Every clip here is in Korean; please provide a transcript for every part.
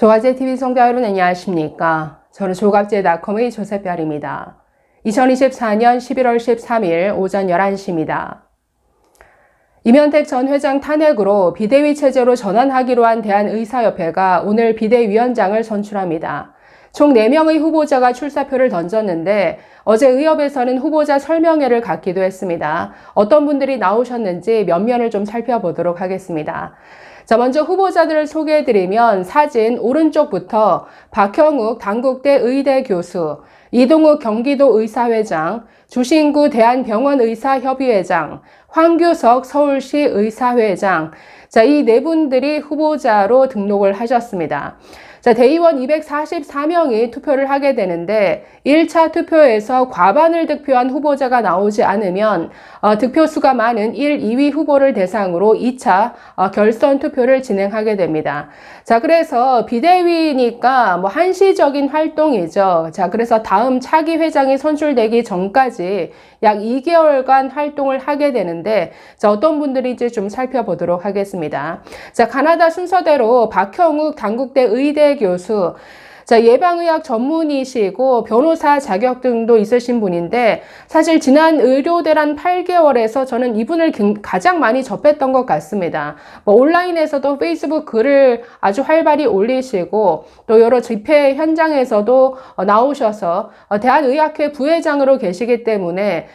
조갑제TV 시청자 여러분 안녕하십니까? 저는 조갑제닷컴의 조세별입니다. 2024년 11월 13일 오전 11시입니다. 이면택 전 회장 탄핵으로 비대위 체제로 전환하기로 한 대한의사협회가 오늘 비대위원장을 선출합니다. 총 4명의 후보자가 출사표를 던졌는데 어제 의협에서는 후보자 설명회를 갖기도 했습니다. 어떤 분들이 나오셨는지 면면을 좀 살펴보도록 하겠습니다. 자, 먼저 후보자들을 소개해드리면 사진 오른쪽부터 박형욱 당국대 의대 교수, 이동욱 경기도의사회장, 주신구 대한병원의사협의회장, 황규석 서울시 의사회장, 자, 이 네 분들이 후보자로 등록을 하셨습니다. 자, 대의원 244명이 투표를 하게 되는데 1차 투표에서 과반을 득표한 후보자가 나오지 않으면 득표수가 많은 1, 2위 후보를 대상으로 2차 결선 투표를 진행하게 됩니다. 자, 그래서 비대위니까 뭐 한시적인 활동이죠. 자, 그래서 다음 차기 회장이 선출되기 전까지 약 2개월간 활동을 하게 되는데, 자, 어떤 분들인지 좀 살펴보도록 하겠습니다. 자, 가나다 순서대로 박형욱 당국대 의대 교수, 자, 예방의학 전문의시고 변호사 자격증도 있으신 분인데 사실 지난 의료대란 8개월에서 저는 이분을 가장 많이 접했던 것 같습니다. 뭐 온라인에서도 페이스북 글을 아주 활발히 올리시고 또 여러 집회 현장에서도 나오셔서 대한의학회 부회장으로 계시기 때문에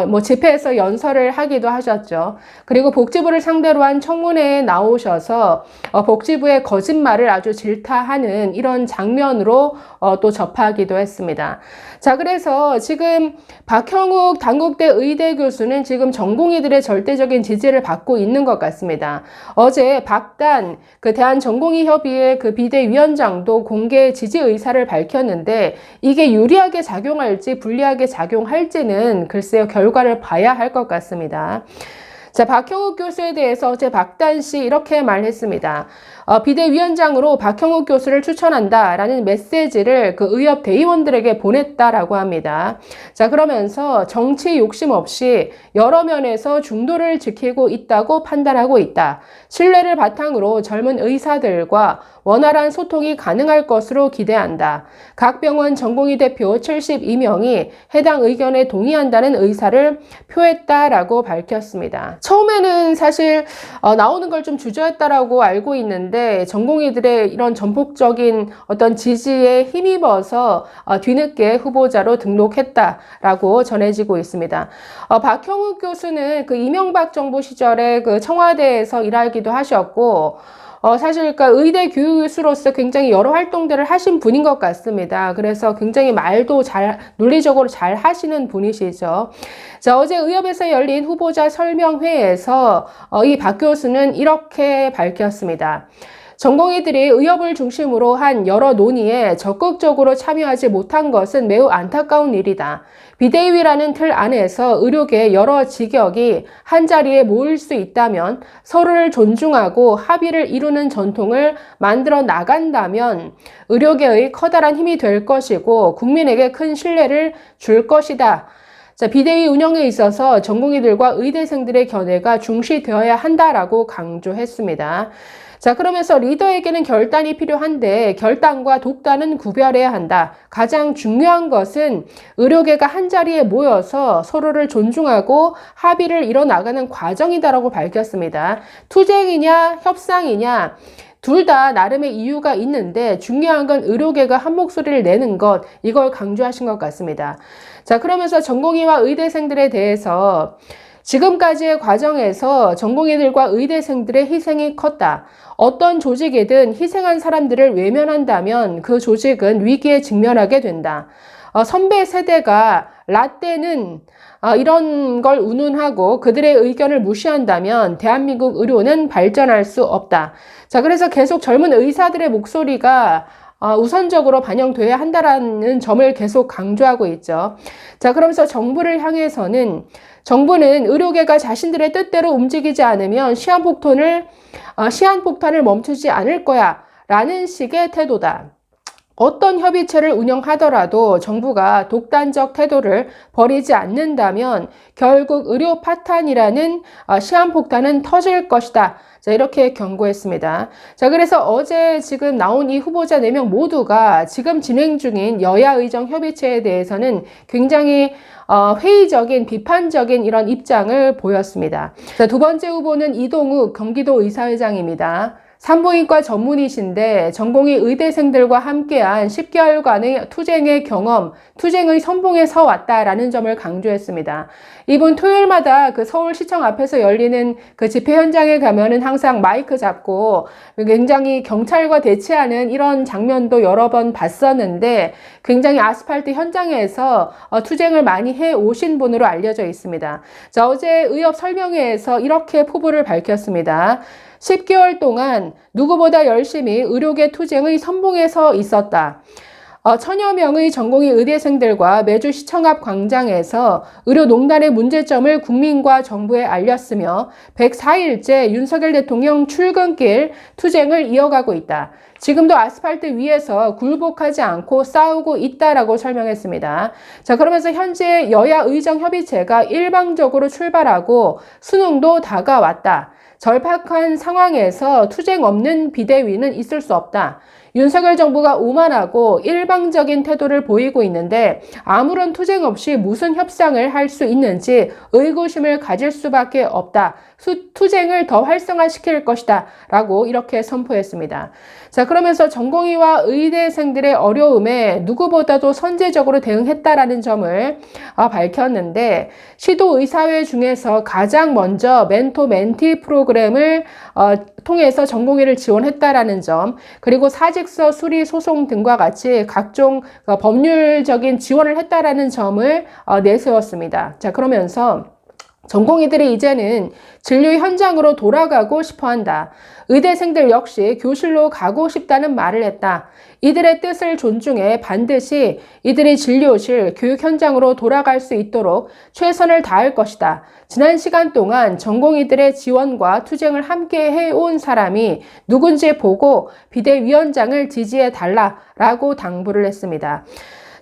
뭐 집회에서 연설을 하기도 하셨죠. 그리고 복지부를 상대로 한 청문회에 나오셔서 복지부의 거짓말을 아주 질타하는 이런 장면으로 또 접하기도 했습니다. 자, 그래서 지금 박형욱 당국대 의대 교수는 지금 전공의들의 절대적인 지지를 받고 있는 것 같습니다. 어제 박단 그 대한전공의협의회 그 비대위원장도 공개 지지 의사를 밝혔는데 이게 유리하게 작용할지 불리하게 작용할지는 글쎄요, 결과를 봐야 할 것 같습니다. 자, 박형욱 교수에 대해서 어제 박단 씨 이렇게 말했습니다. 비대위원장으로 박형욱 교수를 추천한다라는 메시지를 그 의협 대의원들에게 보냈다라고 합니다. 자, 그러면서 정치 욕심 없이 여러 면에서 중도를 지키고 있다고 판단하고 있다. 신뢰를 바탕으로 젊은 의사들과 원활한 소통이 가능할 것으로 기대한다. 각 병원 전공의 대표 72명이 해당 의견에 동의한다는 의사를 표했다라고 밝혔습니다. 처음에는 사실 나오는 걸 좀 주저했다라고 알고 있는데 전공의들의 이런 전폭적인 어떤 지지에 힘입어서 뒤늦게 후보자로 등록했다라고 전해지고 있습니다. 박형욱 교수는 그 이명박 정부 시절에 그 청와대에서 일하기도 하셨고 사실 그러니까 의대 교수로서 굉장히 여러 활동들을 하신 분인 것 같습니다. 그래서 굉장히 말도 논리적으로 잘 하시는 분이시죠. 자, 어제 의협에서 열린 후보자 설명회에서 이 박 교수는 이렇게 밝혔습니다. 전공의들이 의협을 중심으로 한 여러 논의에 적극적으로 참여하지 못한 것은 매우 안타까운 일이다. 비대위라는 틀 안에서 의료계 여러 직역이 한자리에 모일 수 있다면 서로를 존중하고 합의를 이루는 전통을 만들어 나간다면 의료계의 커다란 힘이 될 것이고 국민에게 큰 신뢰를 줄 것이다. 자, 비대위 운영에 있어서 전공의들과 의대생들의 견해가 중시되어야 한다라고 강조했습니다. 자, 그러면서 리더에게는 결단이 필요한데 결단과 독단은 구별해야 한다. 가장 중요한 것은 의료계가 한자리에 모여서 서로를 존중하고 합의를 이뤄나가는 과정이다라고 밝혔습니다. 투쟁이냐 협상이냐 둘 다 나름의 이유가 있는데 중요한 건 의료계가 한 목소리를 내는 것, 이걸 강조하신 것 같습니다. 자, 그러면서 전공의와 의대생들에 대해서 지금까지의 과정에서 전공의들과 의대생들의 희생이 컸다. 어떤 조직이든 희생한 사람들을 외면한다면 그 조직은 위기에 직면하게 된다. 선배 세대가 라떼는 이런 걸 운운하고 그들의 의견을 무시한다면 대한민국 의료는 발전할 수 없다. 자, 그래서 계속 젊은 의사들의 목소리가 우선적으로 반영돼야 한다라는 점을 계속 강조하고 있죠. 자, 그러면서 정부를 향해서는 정부는 의료계가 자신들의 뜻대로 움직이지 않으면 시한폭탄을 멈추지 않을 거야 라는 식의 태도다. 어떤 협의체를 운영하더라도 정부가 독단적 태도를 버리지 않는다면 결국 의료 파탄이라는 시한폭탄은 터질 것이다. 자, 이렇게 경고했습니다. 자, 그래서 어제 지금 나온 이 후보자 4명 모두가 지금 진행 중인 여야 의정 협의체에 대해서는 굉장히 회의적인, 비판적인 이런 입장을 보였습니다. 자, 두 번째 후보는 이동욱 경기도 의사회장입니다. 산부인과 전문의신데 전공의 의대생들과 함께한 10개월간의 투쟁의 경험, 투쟁의 선봉에 서 왔다라는 점을 강조했습니다. 이분 토요일마다 그 서울시청 앞에서 열리는 그 집회 현장에 가면은 항상 마이크 잡고 굉장히 경찰과 대치하는 이런 장면도 여러 번 봤었는데 굉장히 아스팔트 현장에서 투쟁을 많이 해 오신 분으로 알려져 있습니다. 자, 어제 의협 설명회에서 이렇게 포부를 밝혔습니다. 10개월 동안 누구보다 열심히 의료계 투쟁의 선봉에 서 있었다. 천여 명의 전공의 의대생들과 매주 시청 앞 광장에서 의료농단의 문제점을 국민과 정부에 알렸으며 104일째 윤석열 대통령 출근길 투쟁을 이어가고 있다. 지금도 아스팔트 위에서 굴복하지 않고 싸우고 있다라고 설명했습니다. 자, 그러면서 현재 여야 의정 협의체가 일방적으로 출발하고 수능도 다가왔다. 절박한 상황에서 투쟁 없는 비대위는 있을 수 없다. 윤석열 정부가 오만하고 일방적인 태도를 보이고 있는데 아무런 투쟁 없이 무슨 협상을 할 수 있는지 의구심을 가질 수밖에 없다. 투쟁을 더 활성화시킬 것이다. 라고 이렇게 선포했습니다. 자, 그러면서 전공의와 의대생들의 어려움에 누구보다도 선제적으로 대응했다라는 점을 밝혔는데 시도의사회 중에서 가장 먼저 멘토-멘티 프로그램을 통해서 전공의를 지원했다라는 점, 그리고 사직서 수리 소송 등과 같이 각종 법률적인 지원을 했다라는 점을 내세웠습니다. 자, 그러면서 전공의들이 이제는 진료 현장으로 돌아가고 싶어 한다. 의대생들 역시 교실로 가고 싶다는 말을 했다. 이들의 뜻을 존중해 반드시 이들이 진료실, 교육 현장으로 돌아갈 수 있도록 최선을 다할 것이다. 지난 시간 동안 전공의들의 지원과 투쟁을 함께 해온 사람이 누군지 보고 비대위원장을 지지해 달라라고 당부를 했습니다.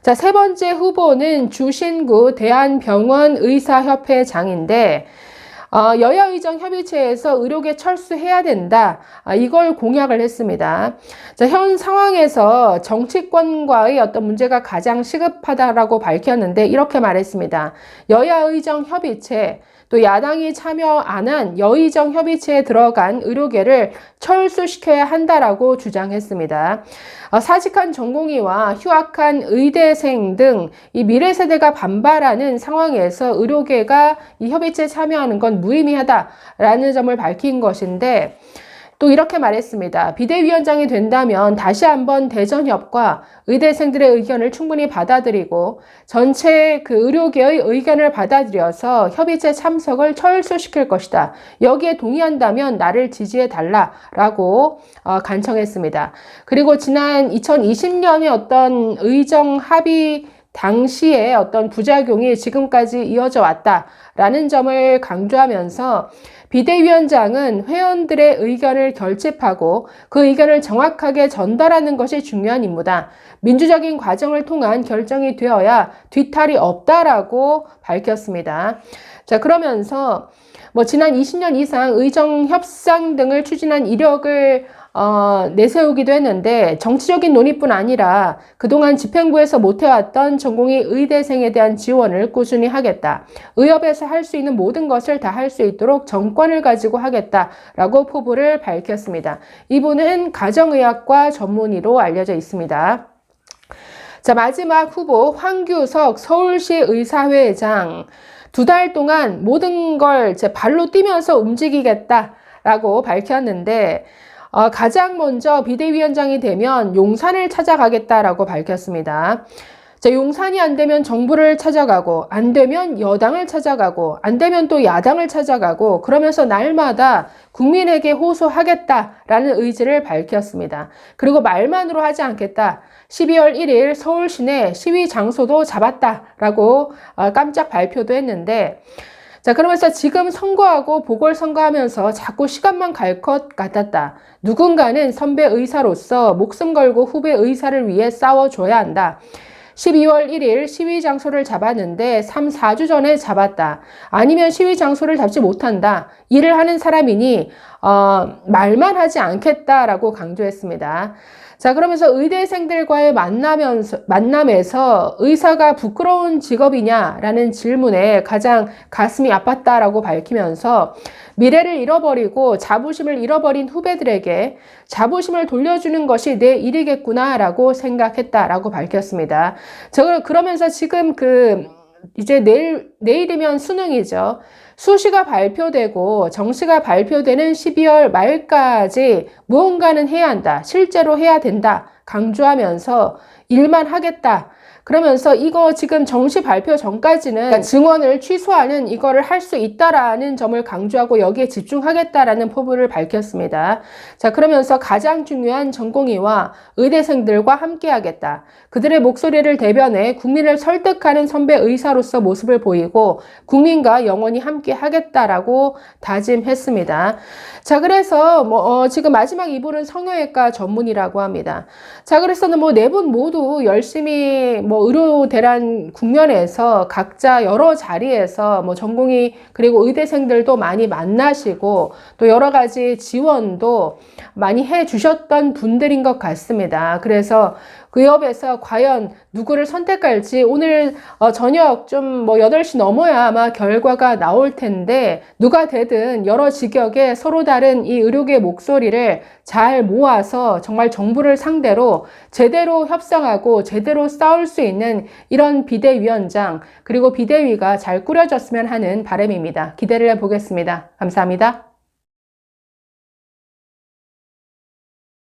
자, 세 번째 후보는 주신구 대한병원의사협회장인데 여야 의정 협의체에서 의료계 철수해야 된다. 이걸 공약을 했습니다. 자, 현 상황에서 정치권과의 어떤 문제가 가장 시급하다라고 밝혔는데 이렇게 말했습니다. 여야 의정 협의체, 또 야당이 참여 안 한 여의정 협의체에 들어간 의료계를 철수시켜야 한다라고 주장했습니다. 사직한 전공의와 휴학한 의대생 등 이 미래 세대가 반발하는 상황에서 의료계가 이 협의체에 참여하는 건 무의미하다라는 점을 밝힌 것인데 또 이렇게 말했습니다. 비대위원장이 된다면 다시 한번 대전협과 의대생들의 의견을 충분히 받아들이고 전체 그 의료계의 의견을 받아들여서 협의체 참석을 철수시킬 것이다. 여기에 동의한다면 나를 지지해 달라라고 간청했습니다. 그리고 지난 2020년에 어떤 의정 합의 당시에 어떤 부작용이 지금까지 이어져 왔다라는 점을 강조하면서 비대위원장은 회원들의 의견을 결집하고 그 의견을 정확하게 전달하는 것이 중요한 임무다. 민주적인 과정을 통한 결정이 되어야 뒤탈이 없다라고 밝혔습니다. 자, 그러면서 지난 20년 이상 의정 협상 등을 추진한 이력을 내세우기도 했는데 정치적인 논의뿐 아니라 그동안 집행부에서 못해왔던 전공의 의대생에 대한 지원을 꾸준히 하겠다. 의협에서 할 수 있는 모든 것을 다 할 수 있도록 정권을 가지고 하겠다라고 포부를 밝혔습니다. 이분은 가정의학과 전문의로 알려져 있습니다. 자, 마지막 후보 황규석 서울시 의사회장. 2달 동안 모든 걸 제 발로 뛰면서 움직이겠다라고 밝혔는데 가장 먼저 비대위원장이 되면 용산을 찾아가겠다라고 밝혔습니다. 자, 용산이 안 되면 정부를 찾아가고 안 되면 여당을 찾아가고 안 되면 또 야당을 찾아가고 그러면서 날마다 국민에게 호소하겠다라는 의지를 밝혔습니다. 그리고 말만으로 하지 않겠다. 12월 1일 서울 시내 시위 장소도 잡았다라고 깜짝 발표도 했는데 자, 그러면서 지금 선거하고 보궐선거하면서 자꾸 시간만 갈 것 같았다. 누군가는 선배 의사로서 목숨 걸고 후배 의사를 위해 싸워줘야 한다. 12월 1일 시위 장소를 잡았는데 3, 4주 전에 잡았다. 아니면 시위 장소를 잡지 못한다. 일을 하는 사람이니 말만 하지 않겠다라고 강조했습니다. 자, 그러면서 의대생들과의 만남에서 의사가 부끄러운 직업이냐라는 질문에 가장 가슴이 아팠다라고 밝히면서 미래를 잃어버리고 자부심을 잃어버린 후배들에게 자부심을 돌려주는 것이 내 일이겠구나라고 생각했다라고 밝혔습니다. 그러면서 지금 이제 내일이면 수능이죠. 수시가 발표되고 정시가 발표되는 12월 말까지 무언가는 해야 한다. 실제로 해야 된다. 강조하면서 일만 하겠다. 그러면서 이거 지금 정시 발표 전까지는 증원을 취소하는 이거를 할 수 있다라는 점을 강조하고 여기에 집중하겠다라는 포부를 밝혔습니다. 자, 그러면서 가장 중요한 전공의와 의대생들과 함께하겠다. 그들의 목소리를 대변해 국민을 설득하는 선배 의사로서 모습을 보이고 국민과 영원히 함께하겠다라고 다짐했습니다. 자, 그래서 지금 마지막 이불은 성형외과 전문의라고 합니다. 자, 그래서는 네 분 모두 열심히 의료 대란 국면에서 각자 여러 자리에서 전공의 그리고 의대생들도 많이 만나시고 또 여러 가지 지원도 많이 해 주셨던 분들인 것 같습니다. 그래서 그 옆에서 과연 누구를 선택할지 오늘 저녁 좀 8시 넘어야 아마 결과가 나올 텐데 누가 되든 여러 직역의 서로 다른 이 의료계의 목소리를 잘 모아서 정말 정부를 상대로 제대로 협상하고 제대로 싸울 수 있는 이런 비대위원장 그리고 비대위가 잘 꾸려졌으면 하는 바람입니다. 기대를 해보겠습니다. 감사합니다.